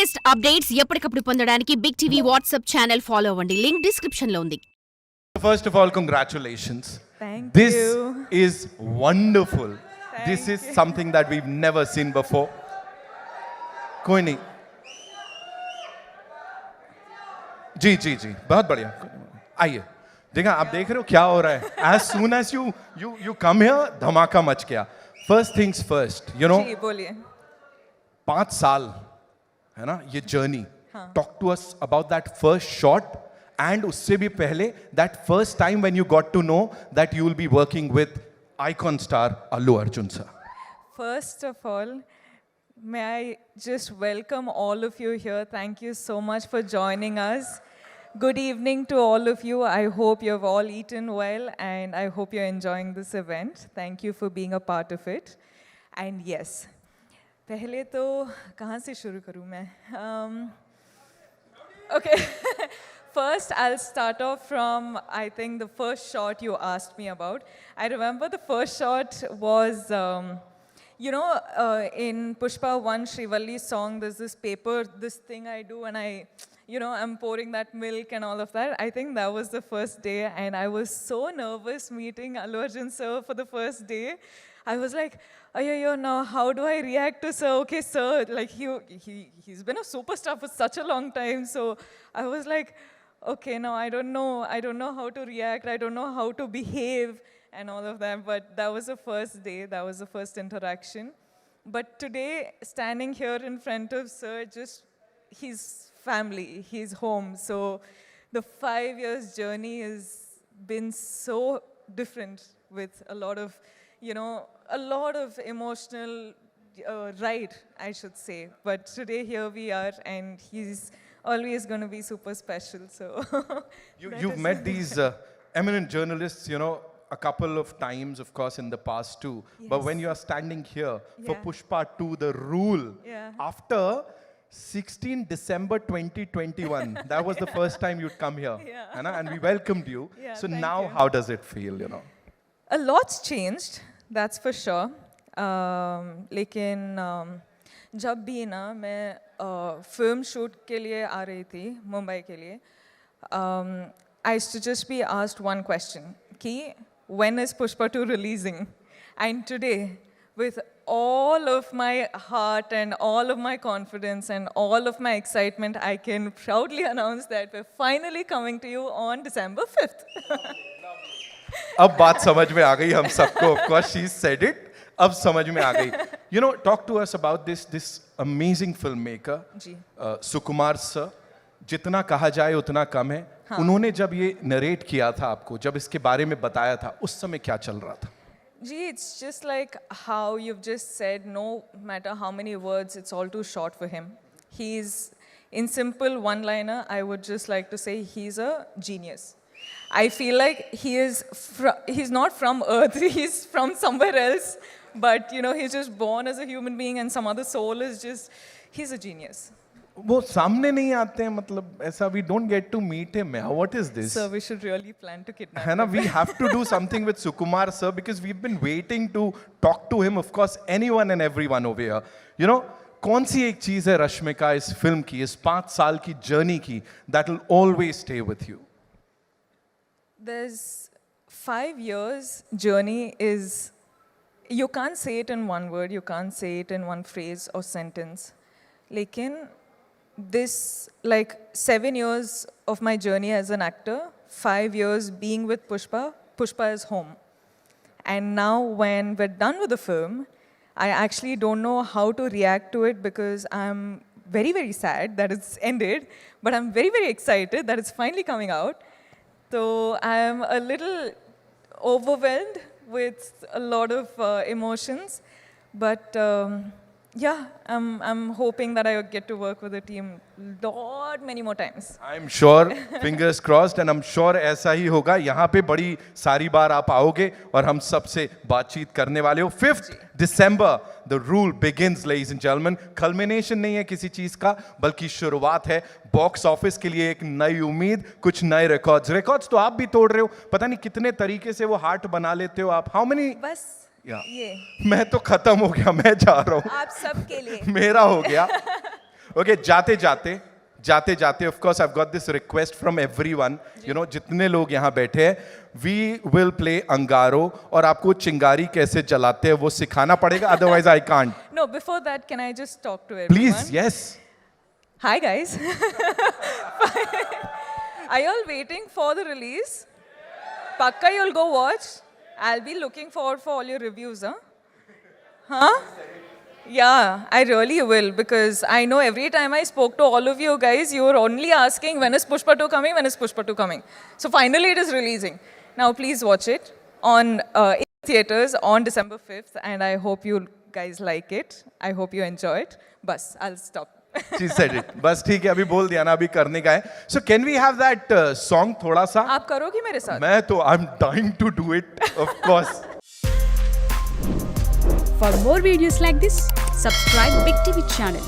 Latest updates ఎప్పటికప్పుడు పొందడానికి big TV WhatsApp channel follow అవ్వండి. లింక్ డిస్క్రిప్షన్ లో ఉంది. First of all, congratulations. Thank This you. is wonderful. This Thank is you. something that we've never seen before. कोई नहीं. जी जी जी बहुत बढ़िया. आइए. देखा आप देख रहे हो क्या हो रहा है. As soon as you come here, धमाका मच गया. First things first, you know. जी बोलिए. 5 साल है ना ये journey. Talk to us about that first shot. And उससे भी पहले that first time when you got to know that you will be working with icon star Allu Arjun sir. First of all, may I just welcome all of you here. Thank you so much for joining us. Good evening to all of you. I hope you have all eaten well and I hope you're enjoying this event. Thank you for being a part of it. And yes, पहले तो कहाँ से शुरू करूँ मैं? Okay. First, I'll start off from, I think, the first shot you asked me about. I remember the first shot was, in Pushpa 1, Srivalli's song, there's this paper, this thing I do, and I'm pouring that milk and all of that. I think that was the first day, and I was so nervous meeting Allu Arjun sir for the first day. I was like, yo, now how do I react to sir? Okay, sir, like he's been a superstar for such a long time, so I was like, okay, now I don't know how to react, I don't know how to behave and all of that, but that was the first day, that was the first interaction. But today, standing here in front of sir, just his family, his home, so the 5 years journey has been so different with a lot of emotional ride, I should say. But today here we are and he's always going to be super special. So You've met these eminent journalists, a couple of times, of course, in the past too. Yes. But when you are standing here for Yeah. Pushpa 2, The Rule, Yeah. after 16 December 2021, that was the first time you'd come here. Yeah. Anna, and we welcomed you. Yeah, So thank now you. how does it feel, A lot's changed, that's for sure. लेकिन जब भी ना मैं film shoot के लिए आ रही थी मुंबई के लिए, I used to just be asked one question कि when is Pushpa 2 releasing? And today, with all of my heart and all of my confidence and all of my excitement, I can proudly announce that we're finally coming to you on December 5th. अब बात समझ में आ गई हम सबको. Of course, she said it. अब समझ में आ गई. Talk to us about this amazing filmmaker, ji. Sukumar sir. जितना कहा जाए उतना कम है. उन्होंने जब ये नरेट किया था आपको, जब इसके बारे में बताया था, उस समय क्या चल रहा था? Gee, it's just like how you've just said, no matter how many words, it's all too short for him. He's, in simple one-liner, I would just like to say he's a genius. I feel like he's not from Earth, he's from somewhere else, but he's just born as a human being and some other soul is just, he's a genius. वो सामने नहीं आते हैं, मतलब ऐसा we don't get to meet him. What is this? So we should really plan to kidnap है ना, him. we have to do something with Sukumar sir because we've been waiting to talk to him. Of course, anyone and everyone over here. कौन सी एक चीज है रश्मिका इस film की, इस 5 साल की जर्नी की, that will always stay with you? There's 5 years journey is, you can't say it in one word, you can't say it in one phrase or sentence. Lekin this, like 7 years of my journey as an actor, 5 years being with Pushpa is home. And now when we're done with the film, I actually don't know how to react to it because I'm very, very sad that it's ended, but I'm very, very excited that it's finally coming out. So I'm a little overwhelmed with a lot of emotions, but yeah, I'm hoping that I get to work with the team many more times. I'm sure, fingers crossed, and I'm sure ऐसा ही होगा. यहाँ पे बड़ी सारी बार आप आओगे और हम सबसे बातचीत करने वाले हो. 5th December, the rule begins, ladies and gentlemen. Culmination नहीं है किसी चीज का, बल्कि शुरुआत है. बॉक्स ऑफिस के लिए एक नई उम्मीद, कुछ नए रिकॉर्ड्स तो आप भी तोड़ रहे हो. पता नहीं कितने तरीके से वो हार्ट बना लेते हो आप. How many? बस Yeah. ये मैं तो खत्म हो गया, मैं जा रहा हूँ. आप सबके लिए. मेरा हो गया. Okay, जाते जाते of course I've got this request from everyone, you know, जितने लोग यहाँ बैठे हैं, we will play अंगारो और आपको चिंगारी कैसे जलाते हैं वो सिखाना पड़ेगा, otherwise I can't. No, before that, can I just talk to everyone? Please, yes. Hi guys. Are you all waiting for the release? Pakka you'll go watch. I'll be looking forward for all your reviews, huh? Huh? Yeah, I really will, because I know every time I spoke to all of you guys, you were only asking when is Pushpa 2 coming, when is Pushpa 2 coming. So finally it is releasing. Now please watch it on in theaters on December 5th, and I hope you guys like it. I hope you enjoy it. Bas, I'll stop. She said it. बस ठीक है, अभी बोल दिया ना, अभी करने का है. So can we have that song थोड़ा सा? आप करोगे मेरे साथ? मैं तो I'm dying to do it, of course. For more videos like this, subscribe Big TV channel.